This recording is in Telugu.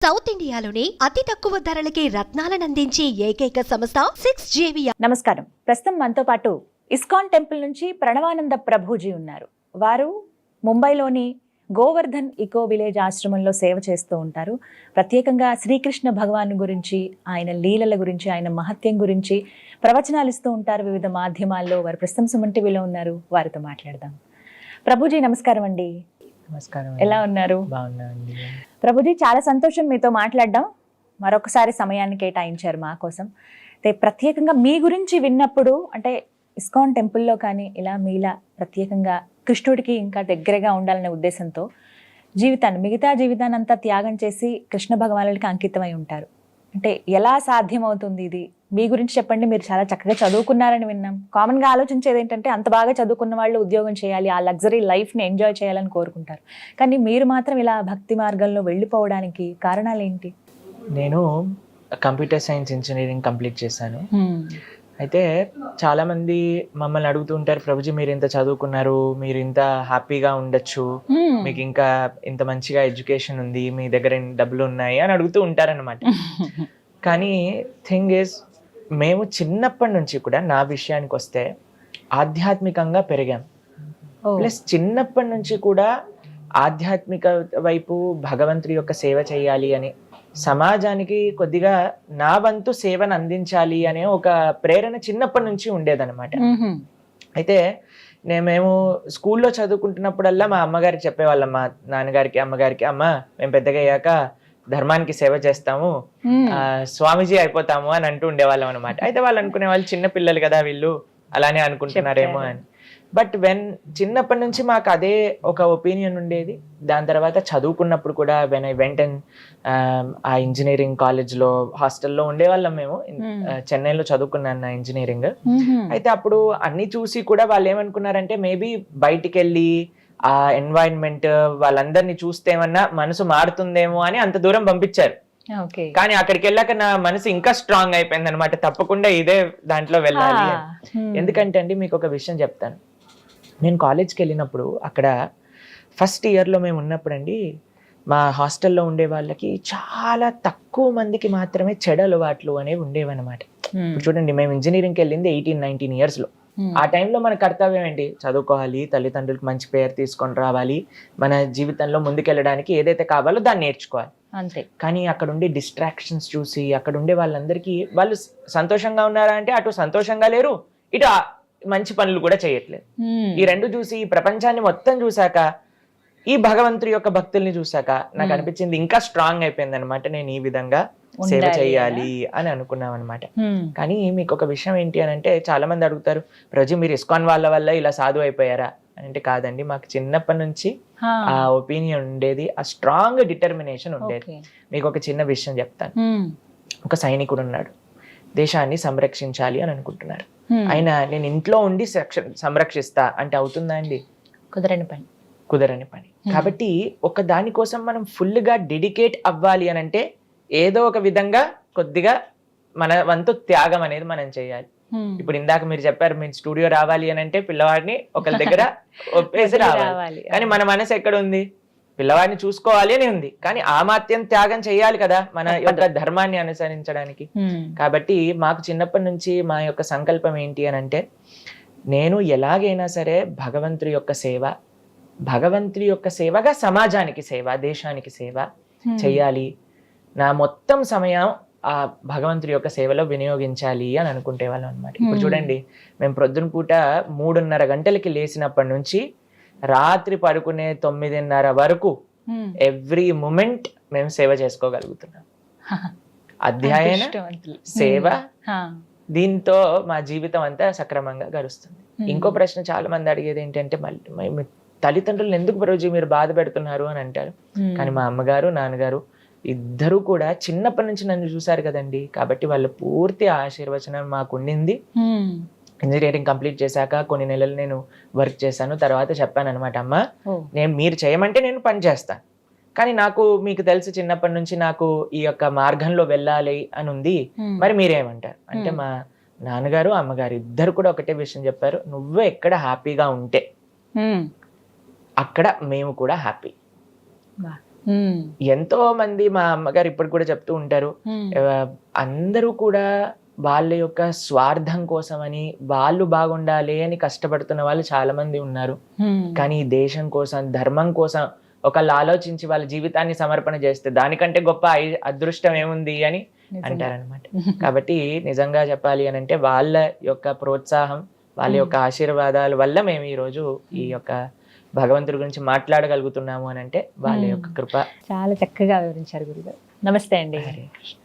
సౌత్ ఇండియాలోనే అతి తక్కువ ధరలకి రత్నాలనందించే ఏకైక సంస్థ 6JV. నమస్కారం. ప్రస్తుతం మనతో పాటు ఇస్కాన్ టెంపుల్ నుంచి ప్రణవానంద ప్రభుజీ ఉన్నారు. వారు ముంబైలోని గోవర్ధన్ ఇకో విలేజ్ ఆశ్రమంలో సేవ చేస్తూ ఉంటారు. ప్రత్యేకంగా శ్రీకృష్ణ భగవాన్ గురించి, ఆయన లీలల గురించి, ఆయన మహత్యం గురించి ప్రవచనాలు ఇస్తూ ఉంటారు వివిధ మాధ్యమాల్లో. వారు ప్రస్తుతం సుమన్ టీవీలో ఉన్నారు. వారితో మాట్లాడదాం. ప్రభుజీ నమస్కారం అండి. నమస్కారం. ఎలా ఉన్నారు? బాగున్నానండి. ప్రభుజీ, చాలా సంతోషం మీతో మాట్లాడడం. మరొకసారి సమయాన్ని కేటాయించారు మా కోసం. అయితే ప్రత్యేకంగా మీ గురించి విన్నప్పుడు, అంటే ఇస్కాన్ టెంపుల్లో కానీ ఇలా మీలా ప్రత్యేకంగా కృష్ణుడికి ఇంకా దగ్గరగా ఉండాలనే ఉద్దేశంతో మిగతా జీవితాన్ని అంతా త్యాగం చేసి కృష్ణ భగవానుడికి అంకితమై ఉంటారు. అంటే ఎలా సాధ్యమవుతుంది ఇది? మీ గురించి చెప్పండి. మీరు చాలా చక్కగా చదువుకున్నారని విన్నాం. కామన్గా ఆలోచించేది ఏంటంటే అంత బాగా చదువుకున్న వాళ్ళు ఉద్యోగం చేయాలి, ఆ లగ్జరీ లైఫ్ని ఎంజాయ్ చేయాలని కోరుకుంటారు. కానీ మీరు మాత్రం ఇలా భక్తి మార్గంలో వెళ్ళిపోవడానికి కారణాలు ఏంటి? నేను కంప్యూటర్ సైన్స్ ఇంజనీరింగ్ కంప్లీట్ చేశాను. అయితే చాలామంది మమ్మల్ని అడుగుతూ ఉంటారు, ప్రభుజీ మీరు ఇంత చదువుకున్నారు, మీరు ఇంత హ్యాపీగా ఉండొచ్చు, మీకు ఇంకా ఇంత మంచిగా ఎడ్యుకేషన్ ఉంది, మీ దగ్గర డబ్బులు ఉన్నాయి అని అడుగుతూ ఉంటారనమాట. కానీ థింగ్ ఈజ్, మేము చిన్నప్పటి నుంచి కూడా నా విషయానికి వస్తే ఆధ్యాత్మికంగా పెరిగాం. ప్లస్ చిన్నప్పటి నుంచి కూడా ఆధ్యాత్మిక వైపు భగవంతుడి యొక్క సేవ చేయాలి అని, సమాజానికి కొద్దిగా నా వంతు సేవను అందించాలి అనే ఒక ప్రేరణ చిన్నప్పటి నుంచి ఉండేదన్నమాట. అయితే మేము స్కూల్లో చదువుకుంటున్నప్పుడల్లా మా అమ్మగారికి చెప్పేవాళ్ళం, మా నాన్నగారికి అమ్మగారికి, అమ్మ మేము పెద్దగా అయ్యాక ధర్మానికి సేవ చేస్తాము, స్వామీజీ అయిపోతాము అని అంటూ ఉండేవాళ్ళం అనమాట. అయితే వాళ్ళు అనుకునే వాళ్ళు చిన్న పిల్లలు కదా వీళ్ళు, అలానే అనుకుంటున్నారేమో అని. బట్ చిన్నప్పటి నుంచి మాకు అదే ఒక ఒపీనియన్ ఉండేది. దాని తర్వాత చదువుకున్నప్పుడు కూడా వెన్ ఐ వెంట ఆ ఇంజనీరింగ్ కాలేజ్లో హాస్టల్లో ఉండేవాళ్ళం మేము. చెన్నైలో చదువుకున్నాను నా ఇంజనీరింగ్. అయితే అప్పుడు అన్ని చూసి కూడా వాళ్ళు ఏమనుకున్నారంటే మేబీ బయటికి వెళ్ళి ఆ ఎన్వైరన్మెంట్ వాళ్ళందరినీ చూస్తేమన్నా మనసు మారుతుందేమో అని అంత దూరం పంపించారు. కానీ అక్కడికి వెళ్ళాక నా మనసు ఇంకా స్ట్రాంగ్ అయిపోయింది అనమాట, తప్పకుండా ఇదే దాంట్లో వెళ్ళాలి. ఎందుకంటే అండి మీకు ఒక విషయం చెప్తాను. నేను కాలేజ్కి వెళ్ళినప్పుడు అక్కడ ఫస్ట్ ఇయర్లో మేము ఉన్నప్పుడు అండి, మా హాస్టల్లో ఉండే వాళ్ళకి చాలా తక్కువ మందికి మాత్రమే చెడు అలవాట్లు అనేవి ఉండేవన్నమాట. ఇప్పుడు చూడండి, మేము ఇంజనీరింగ్కి వెళ్ళింది 18-19 ఇయర్స్లో. ఆ టైంలో మన కర్తవ్యం ఏంటి? చదువుకోవాలి, తల్లిదండ్రులకు మంచి పేరు తీసుకొని రావాలి, మన జీవితంలో ముందుకెళ్ళడానికి ఏదైతే కావాలో దాన్ని నేర్చుకోవాలి అంతే. కానీ అక్కడ ఉండే డిస్ట్రాక్షన్స్ చూసి అక్కడ ఉండే వాళ్ళందరికీ వాళ్ళు సంతోషంగా ఉన్నారా అంటే అటు సంతోషంగా లేరు, ఇటు మంచి పనులు కూడా చేయట్లేదు. ఈ రెండు చూసి ఈ ప్రపంచాన్ని మొత్తం చూసాక, ఈ భగవంతుడి యొక్క భక్తుల్ని చూసాక నాకు అనిపించింది ఇంకా స్ట్రాంగ్ అయిపోయింది అనమాట. నేను ఈ విధంగా సేవ చేయాలి అని అనుకున్నాం అనమాట. కానీ మీకు ఒక విషయం ఏంటి అని అంటే, చాలా మంది అడుగుతారు, ప్రజు మీరు ఇస్కాన్ వాళ్ళ వల్ల ఇలా సాధు అయిపోయారా అని అంటే, కాదండి, మాకు చిన్నప్పటి నుంచి ఆ ఒపీనియన్ ఉండేది, ఆ స్ట్రాంగ్ డిటర్మినేషన్ ఉండేది. మీకు ఒక చిన్న విషయం చెప్తాను. ఒక సైనికుడు ఉన్నాడు, దేశాన్ని సంరక్షించాలి అని అనుకుంటున్నారు. ఆయన నేను ఇంట్లో ఉండి సంరక్షిస్తా అంటే అవుతుందా అండి? కుదరని పని. కాబట్టి ఒక దానికోసం మనం ఫుల్ గా డెడికేట్ అవ్వాలి అని అంటే ఏదో ఒక విధంగా కొద్దిగా మన వంతు త్యాగం అనేది మనం చేయాలి. ఇప్పుడు ఇందాక మీరు చెప్పారు, మీరు స్టూడియో రావాలి అని అంటే పిల్లవాడిని ఒకరి దగ్గర ఒప్పేసి రావాలి. కానీ మన మనసు ఎక్కడ ఉంది? పిల్లవాడిని చూసుకోవాలి అని ఉంది. కానీ ఆ మాత్యం త్యాగం చేయాలి కదా మన యొక్క ధర్మాన్ని అనుసరించడానికి. కాబట్టి మాకు చిన్నప్పటి నుంచి మా యొక్క సంకల్పం ఏంటి అని అంటే, నేను ఎలాగైనా సరే భగవంతుడి యొక్క సేవ, భగవంతుడి యొక్క సేవగా సమాజానికి సేవ, దేశానికి సేవ చెయ్యాలి, నా మొత్తం సమయం ఆ భగవంతుడి యొక్క సేవలో వినియోగించాలి అని అనుకుంటే వాళ్ళం అనమాట. ఇప్పుడు చూడండి, మేము ప్రొద్దున పూట 3:30 గంటలకి లేచినప్పటి నుంచి రాత్రి పడుకునే 9:30 వరకు ఎవ్రీ మూమెంట్ మేము సేవ చేసుకోగలుగుతున్నాం. అధ్యయన సేవ, దీంతో మా జీవితం అంతా సక్రమంగా గడుస్తుంది. ఇంకో ప్రశ్న చాలా మంది అడిగేది ఏంటంటే, మళ్ళీ తల్లిదండ్రులను ఎందుకు రోజు మీరు బాధ పెడుతున్నారు అని అంటారు. కానీ మా అమ్మగారు నాన్నగారు ఇద్దరు కూడా చిన్నప్పటి నుంచి నన్ను చూశారు కదండి, కాబట్టి వాళ్ళ పూర్తి ఆశీర్వచనం మాకు ఉండింది. ఇంజనీరింగ్ కంప్లీట్ చేశాక కొన్ని నెలలు నేను వర్క్ చేశాను. తర్వాత చెప్పాను అనమాట, అమ్మ మీరు చేయమంటే నేను పని చేస్తాను, కానీ నాకు మీకు తెలిసి చిన్నప్పటి నుంచి నాకు ఈ యొక్క మార్గంలో వెళ్ళాలి అని ఉంది, మరి మీరేమంటారు అంటే, మా నాన్నగారు అమ్మగారు ఇద్దరు కూడా ఒకటే విషయం చెప్పారు, నువ్వు ఎక్కడ హ్యాపీగా ఉంటే అక్కడ మేము కూడా హ్యాపీ. ఎంతో మంది మా అమ్మగారు ఇప్పుడు కూడా చెప్తూ ఉంటారు, అందరూ కూడా వాళ్ళ యొక్క స్వార్థం కోసమని, వాళ్ళు బాగుండాలి అని కష్టపడుతున్న వాళ్ళు చాలా మంది ఉన్నారు. కానీ ఈ దేశం కోసం, ధర్మం కోసం ఒకళ్ళు ఆలోచించి వాళ్ళ జీవితాన్ని సమర్పణ చేస్తే దానికంటే గొప్ప అదృష్టం ఏముంది అని అంటారనమాట. కాబట్టి నిజంగా చెప్పాలి అని అంటే వాళ్ళ యొక్క ప్రోత్సాహం, వాళ్ళ యొక్క ఆశీర్వాదాల వల్ల మేము ఈరోజు ఈ యొక్క భగవంతుడి గురించి మాట్లాడగలుగుతున్నాము అని అంటే వాళ్ళ యొక్క కృప. చాలా చక్కగా వివరించారు గురుగారు. నమస్తే అండి. హరే కృష్ణ.